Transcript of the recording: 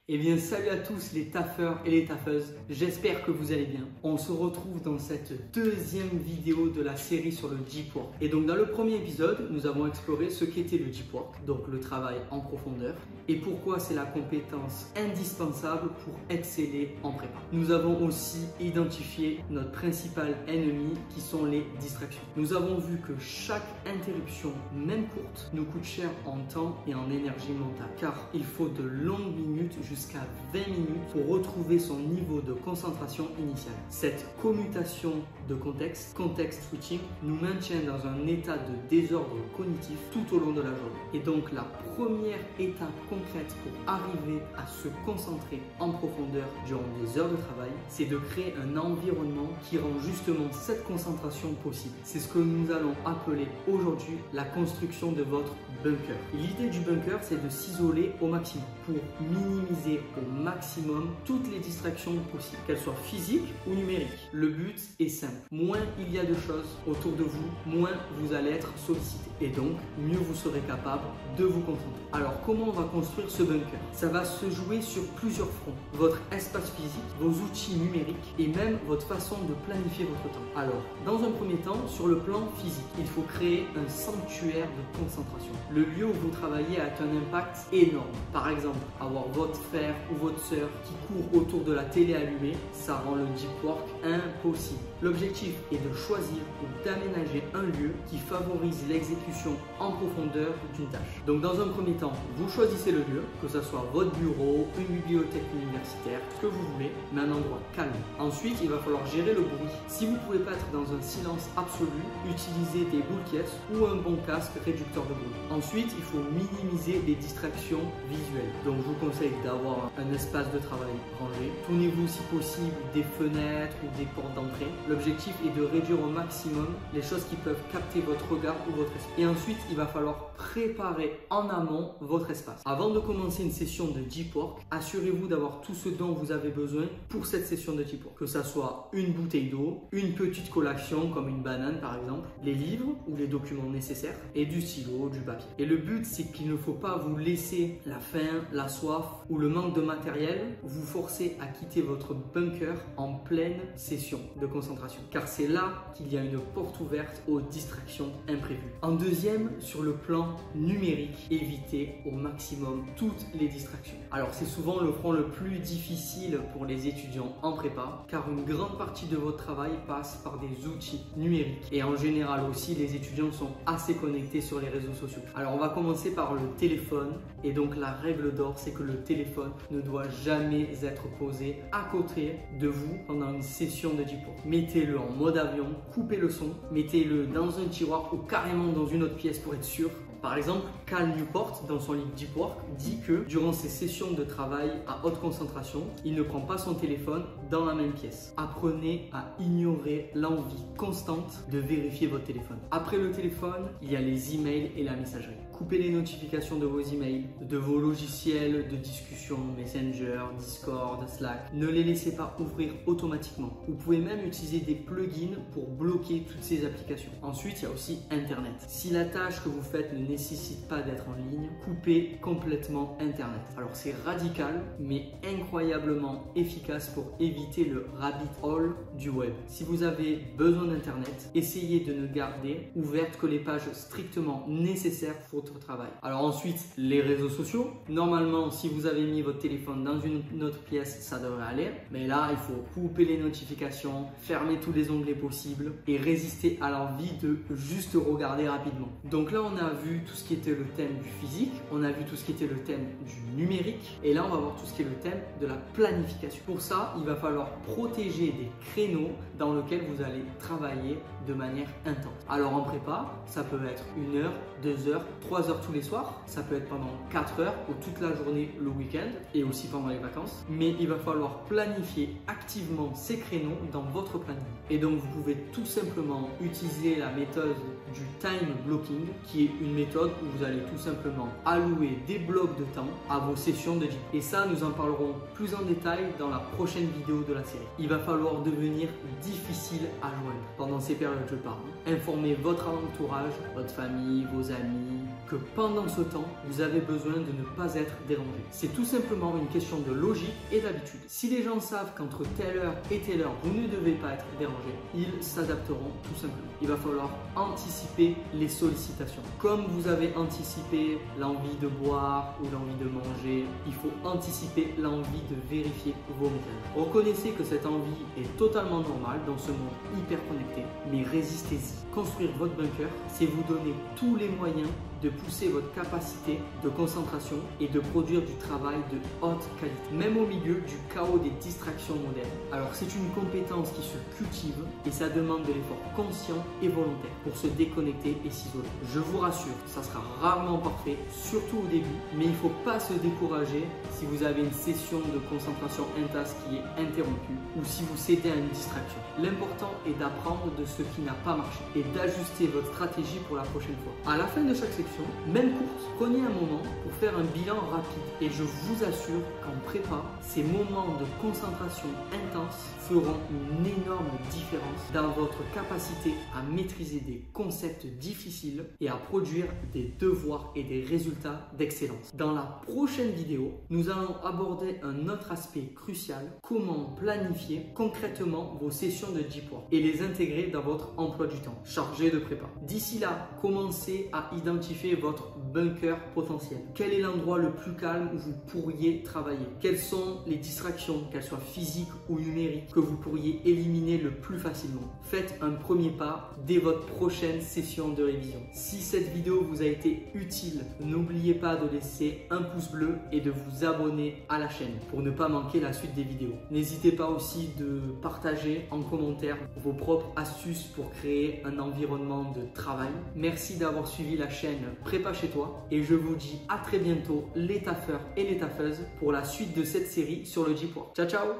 Eh bien salut à tous les taffeurs et les taffeuses, j'espère que vous allez bien. On se retrouve dans cette deuxième vidéo de la série sur le deep work. Et donc dans le premier épisode, nous avons exploré ce qu'était le deep work, donc le travail en profondeur, et pourquoi c'est la compétence indispensable pour exceller en prépa. Nous avons aussi identifié notre principal ennemi qui sont les distractions. Nous avons vu que chaque interruption, même courte, nous coûte cher en temps et en énergie mentale, car il faut de longues minutes jusqu'à 20 minutes pour retrouver son niveau de concentration initial. Cette commutation de contexte, context switching, nous maintient dans un état de désordre cognitif tout au long de la journée. Et donc la première étape concrète pour arriver à se concentrer en profondeur durant des heures de travail, c'est de créer un environnement qui rend justement cette concentration possible. C'est ce que nous allons appeler aujourd'hui la construction de votre bunker. L'idée du bunker, c'est de s'isoler au maximum pour minimiser au maximum toutes les distractions possibles, qu'elles soient physiques ou numériques. Le but est simple. Moins il y a de choses autour de vous, moins vous allez être sollicité. Et donc, mieux vous serez capable de vous concentrer. Alors, comment on va construire ce bunker? Ça va se jouer sur plusieurs fronts. Votre espace physique, vos outils numériques et même votre façon de planifier votre temps. Alors, dans un premier temps, sur le plan physique, il faut créer un sanctuaire de concentration. Le lieu où vous travaillez a un impact énorme. Par exemple, avoir votre frère ou votre sœur qui court autour de la télé allumée, ça rend le deep work impossible. L'objectif est de choisir ou d'aménager un lieu qui favorise l'exécution en profondeur d'une tâche. Donc dans un premier temps, vous choisissez le lieu, que ce soit votre bureau, une bibliothèque universitaire, ce que vous voulez, mais un endroit calme. Ensuite, il va falloir gérer le bruit. Si vous ne pouvez pas être dans un silence absolu, utilisez des boules caisses ou un bon casque réducteur de bruit. Ensuite, il faut minimiser les distractions visuelles. Donc je vous conseille d'avoir un espace de travail rangé. Tournez-vous si possible des fenêtres ou des portes d'entrée. L'objectif est de réduire au maximum les choses qui peuvent capter votre regard ou votre esprit. Et ensuite, il va falloir préparer en amont votre espace. Avant de commencer une session de deep work, assurez-vous d'avoir tout ce dont vous avez besoin pour cette session de deep work. Que ça soit une bouteille d'eau, une petite collation comme une banane par exemple, les livres ou les documents nécessaires et du stylo, du papier. Et le but, c'est qu'il ne faut pas vous laisser la faim, la soif ou le manque de matériel vous forcer à quitter votre bunker en pleine session de concentration. Car c'est là qu'il y a une porte ouverte aux distractions imprévues. En deuxième, sur le plan numérique, évitez au maximum toutes les distractions. Alors c'est souvent le front le plus difficile pour les étudiants en prépa, car une grande partie de votre travail passe par des outils numériques. Et en général aussi, les étudiants sont assez connectés sur les réseaux sociaux. Alors on va commencer par le téléphone. Et donc la règle d'or, c'est que le téléphone ne doit jamais être posé à côté de vous pendant une session de deep work. Mettez-le en mode avion, coupez le son, mettez-le dans un tiroir ou carrément dans une autre pièce pour être sûr. Par exemple, Cal Newport, dans son livre Deep Work, dit que durant ses sessions de travail à haute concentration, il ne prend pas son téléphone dans la même pièce. Apprenez à ignorer l'envie constante de vérifier votre téléphone. Après le téléphone, il y a les emails et la messagerie. Coupez les notifications de vos emails, de vos logiciels de discussion, Messenger, Discord, Slack. Ne les laissez pas ouvrir automatiquement. Vous pouvez même utiliser des plugins pour bloquer toutes ces applications. Ensuite, il y a aussi Internet. Si la tâche que vous faites ne nécessite pas d'être en ligne, coupez complètement Internet. Alors c'est radical, mais incroyablement efficace pour éviter le rabbit hole du web. Si vous avez besoin d'Internet, essayez de ne garder ouvertes que les pages strictement nécessaires pour votre travail. Alors ensuite, les réseaux sociaux. Normalement, si vous avez mis votre téléphone dans une autre pièce, ça devrait aller. Mais là, il faut couper les notifications, fermer tous les onglets possibles et résister à l'envie de juste regarder rapidement. Donc là, on a vu tout ce qui était le thème du physique, on a vu tout ce qui était le thème du numérique et là, on va voir tout ce qui est le thème de la planification. Pour ça, il va falloir protéger des créneaux dans lesquels vous allez travailler de manière intense. Alors en prépa, ça peut être 1 heure, 2 heures, 3 heures tous les soirs, ça peut être pendant 4 heures ou toute la journée le week-end et aussi pendant les vacances, mais il va falloir planifier activement ces créneaux dans votre planning. Et donc vous pouvez tout simplement utiliser la méthode du time blocking, qui est une méthode où vous allez tout simplement allouer des blocs de temps à vos sessions de gym. Et ça, nous en parlerons plus en détail dans la prochaine vidéo de la série. Il va falloir devenir difficile à joindre pendant ces périodes, je parle. Informez votre entourage, votre famille, vos amis, que pendant ce temps, vous avez besoin de ne pas être dérangé. C'est tout simplement une question de logique et d'habitude. Si les gens savent qu'entre telle heure et telle heure, vous ne devez pas être dérangé, ils s'adapteront tout simplement. Il va falloir anticiper les sollicitations. Comme vous avez anticipé l'envie de boire ou l'envie de manger, il faut anticiper l'envie de vérifier vos messages. Reconnaissez que cette envie est totalement normale dans ce monde hyper connecté, mais résistez-y. Construire votre bunker, c'est vous donner tous les moyens de pousser votre capacité de concentration et de produire du travail de haute qualité, même au milieu du chaos des distractions modernes. Alors c'est une compétence qui se cultive et ça demande de l'effort conscient et volontaire pour se déconnecter et s'isoler. Je vous rassure, ça sera rarement parfait, surtout au début, mais il ne faut pas se décourager si vous avez une session de concentration intense qui est interrompue ou si vous cédez à une distraction. L'important est d'apprendre de ce qui n'a pas marché et d'ajuster votre stratégie pour la prochaine fois. À la fin de chaque section, même courte, prenez un moment pour faire un bilan rapide et je vous assure qu'en prépa, ces moments de concentration intense feront une énorme différence dans votre capacité à maîtriser des concepts difficiles et à produire des devoirs et des résultats d'excellence. Dans la prochaine vidéo, nous allons aborder un autre aspect crucial, comment planifier concrètement vos sessions de Deep Work et les intégrer dans votre emploi du temps chargé de prépa. D'ici là, commencez à identifier votre bunker potentiel. Quel est l'endroit le plus calme où vous pourriez travailler? Quelles sont les distractions, qu'elles soient physiques ou numériques, que vous pourriez éliminer le plus facilement? Faites un premier pas dès votre prochaine session de révision. Si cette vidéo vous a été utile, n'oubliez pas de laisser un pouce bleu et de vous abonner à la chaîne pour ne pas manquer la suite des vidéos. N'hésitez pas aussi de partager en commentaire vos propres astuces pour créer un environnement de travail. Merci d'avoir suivi la chaîne Prépa chez toi et je vous dis à très bientôt les taffeurs et les taffeuses pour la suite de cette série sur le Deep Work. Ciao ciao!